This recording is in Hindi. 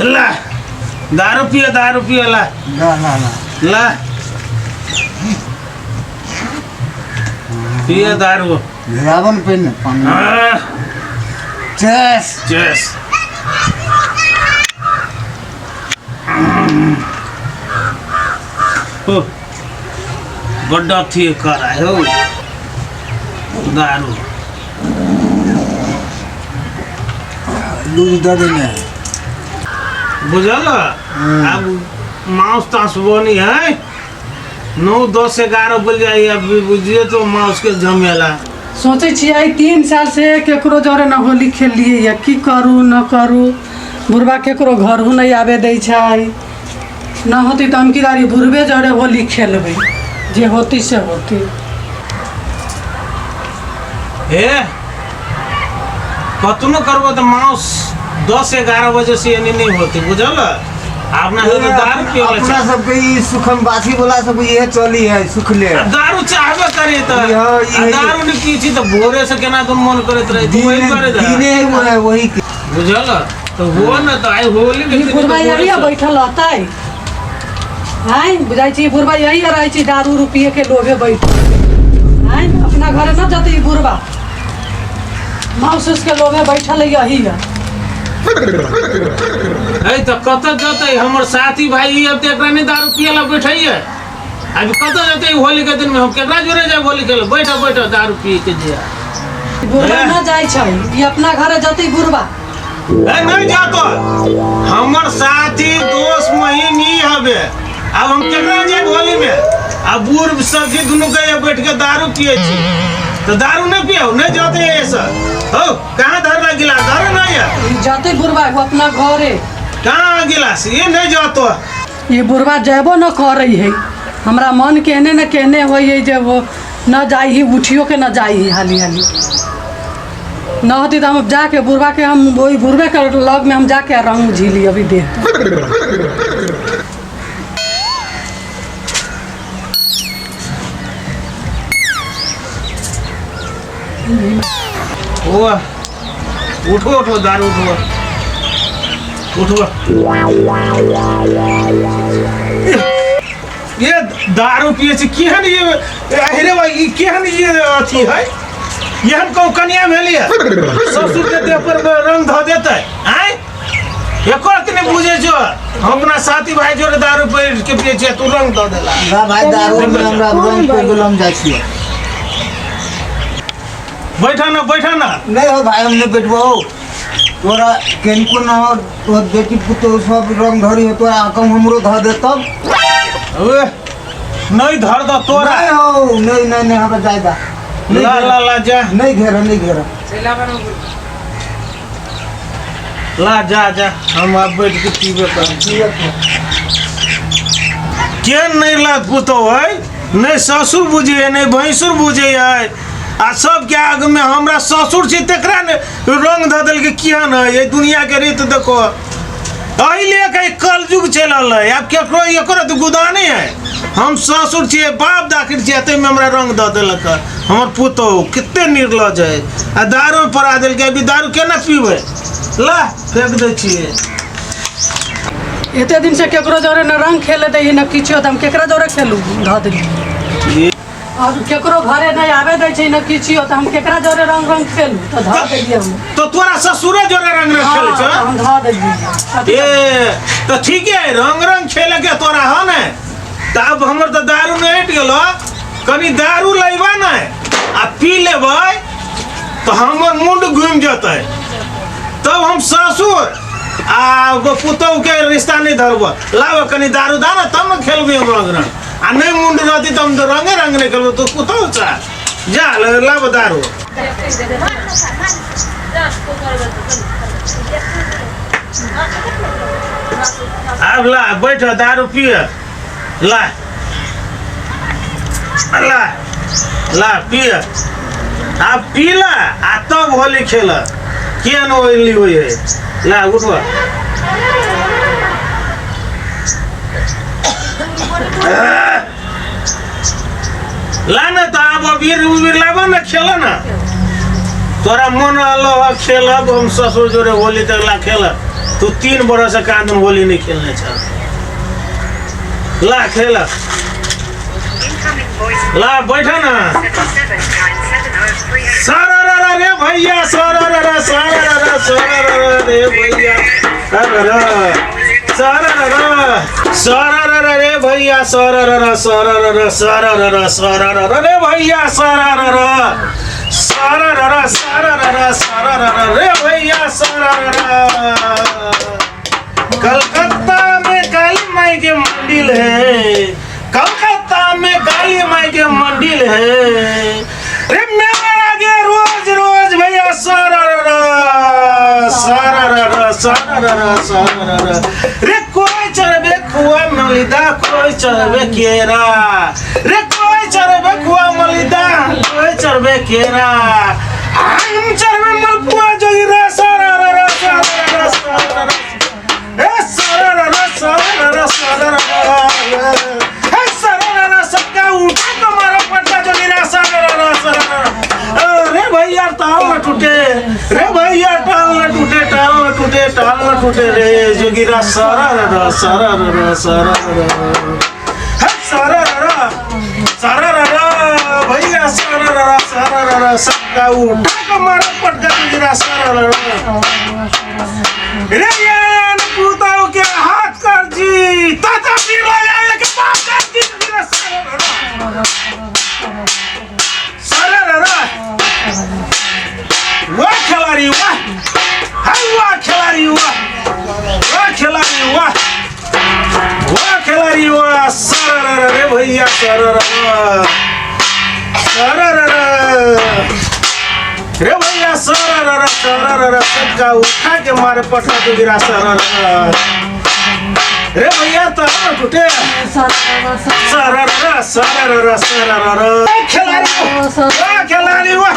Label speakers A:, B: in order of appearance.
A: ला दारू पियो ला
B: ना ना ना
A: ला पियो दारू
B: रावण पे न पानी चेस
A: चेस गड्ढा थी करायो दारू
B: दूध दे देने
A: बुझल अब मांस तांस बनी है 9, 10, 11 बज जाए अब बुझिए तो मांस के झमेला
C: सोचे छियै 3 साल से केकरो जरे न होली खेलिए या की करू न करू बुढ़वा केकरो घर नहीं आवे दै छै न होती तो हम किदारी बुढ़वे जरे होली खेलबे जे होती से होती
A: हे कतनो करबो तो मांस 10, 11 बजे से नहीं होती बुझल अपना दारू पियो
B: अपना सब के ई सुखम बासी बोला सब ये चली है सुखले
A: दारू चाहबे करे तो दारू ने की छी तो भोरे से केना तुम मन करत रहे तू वही करे
B: दीने है वही
A: बुझल तो हो न तो आई होली
C: ई बुढ़वा यही बैठल रहतै हाय बुझाई छी बुढ़वा यही रहे छी दारू रुपये के लोभे बैठल हाय अपना घर न जते ई बुढ़वा माउस के लोभे बैठल यही है
A: है तो कत जते हमर साथी भाई अब तक नहीं दारू पिए ला बैठै है अब कत जते होली के दिन में हम केकरा जोरे जाय होली खेले बैठो दारू पी के जिया
C: बुढ़वा न जाय छै ई अपना घर जते बुढ़वा
A: ए नहीं जातो हमर साथी दोस्त महीन ही हबे अब हम केकरा जाय होली में अब बूढ़ सखी दुनु के बैठ के दारू पिए छी तो दारू नहीं पियो नहीं जाते ऐसा हो कहां धर गिलास धर ना है
C: जाते बुढ़वा अपना घरे
A: कहां गिलास ये नहीं जातो
C: ये बुढ़वा जेबो न करे है हमरा मन कहने न कहने होई है जे वो न जाई ही उठियो के न जाई ही हाली हाली न होती तो हम जाके बुढ़वा के हम वही बुढ़वे के लग में हम जाके रंग झीली अभी दे
A: उठो दारू उठो ये दारू पिए से केहन ये अरे भाई ये केहन ये अथी है यहन को कन्या भेली है ससुर के देह पर रंग ध देते हैं एको ने बुझे जो अपना साथी भाई जोरे दारू पे के पिए छे तू रंग ध देला
B: ना भाई दारू में हमरा रंग पे गुलाम जाय छियै
A: बैठा ना
B: नहीं हो भाई हमने बैठबो तोरा केनको न हो तो बेटी पुतो सब रंग धरी हो तोरा कम हमरो ध दे तब
A: ओए नहीं धर द तोरा
B: नहीं हो नहीं हमरा जायदा
A: ला जा
B: नहीं घेरा
A: ला जा हम अब बैठ के पीबे कर के नहीं लात पुतो है नहीं ससुर बुझे नहीं भैंसुर बुझे है आ सब के आग में हमरा ससुर छी तकरा ने रंग ध देल के किया न ये दुनिया के रीत देखो अहिले के कलयुग चलल है अब केकरो एकरो तो गुदाने है हम ससुर छी बाप दाखिर छी ते में हमरा रंग ध देलक हमर पुतो कितने निर्लज है आ दारू परा देल के अभी दारू केना पीबे ला फेंक दे छिए
C: एते दिन से केकरो जरे न रंग खेले दे न किछो त हम केकरा जरे खेलू ध देली और केकरो घरे नहीं आवे दे छै न किछो त हम केकरा जरे रंग खेलू त ध देली हम
A: तो तोरा ससुरे जोरे रंग खेले छ
C: हम ध देली
A: ए तो ठीक है रंग खेले के तोरा हो न तब हमर तो दारू नहीं हट गेलो कनी दारू लइबा न आ पी लेबै तो हमर मुंड घूम जतै तब हम ससुर आ वो पुतौ के रिश्ता नहीं धरबो लाव कनी दारू दाना तब न खेलबे हम रंग आ नहीं मुंड रहती तब तो रंग नहीं खेलबो तो पुतौ चा जा लाव दारू अब ला बैठ दारू पिए ला पिए अब पीला आ तब होली खेल क्या न होली हुई है ला उठवा ला ना तो अब अबीर उबीर लाबो ना खेल ना तोरा मन आलो खेलब हम ससुर जोरे होली तक ला खेल तू 3 बरस से कांदन होली नहीं खेलने चाह ला खेला ला बैठा ना सारा रे भैया सारा रे भैया सारा रे भैया सारा रे भैया सारा कलकत्ता में काली माई के मंदिर है कलकत्ता में काली माई के मंदिर है रे मेरा आगे रोज रोज भैया सारा रे कोई चरबे खुआ मलिदा कोई चरबे केरा रे कोई चरबे खुआ मलिदा कोई चरबे केरा हम चरबे मलपुआ जोगी रे सारा सबका उठा तुम्हारा पट्टा जोगी रे सारा रे भैया ताल न टूटे रे भैया टाल न टूटे रे जोगिरा सारा भैया सारा सबका उठा तुम्हारा पट्टा जोगिरा सारा रे यान पूताओ के हाथ कर जी ताता पीर लगाए के बाप कर जी जोगिरा सारा वाह खिलाड़ी वाह हाय वाह खिलाड़ी वाह सारा रे भैया सारा रे भैया सारा सबका उठा के मारे पटना तो गिरा सारा रे भैया ताला टूटे सारा खिलाड़ी वाह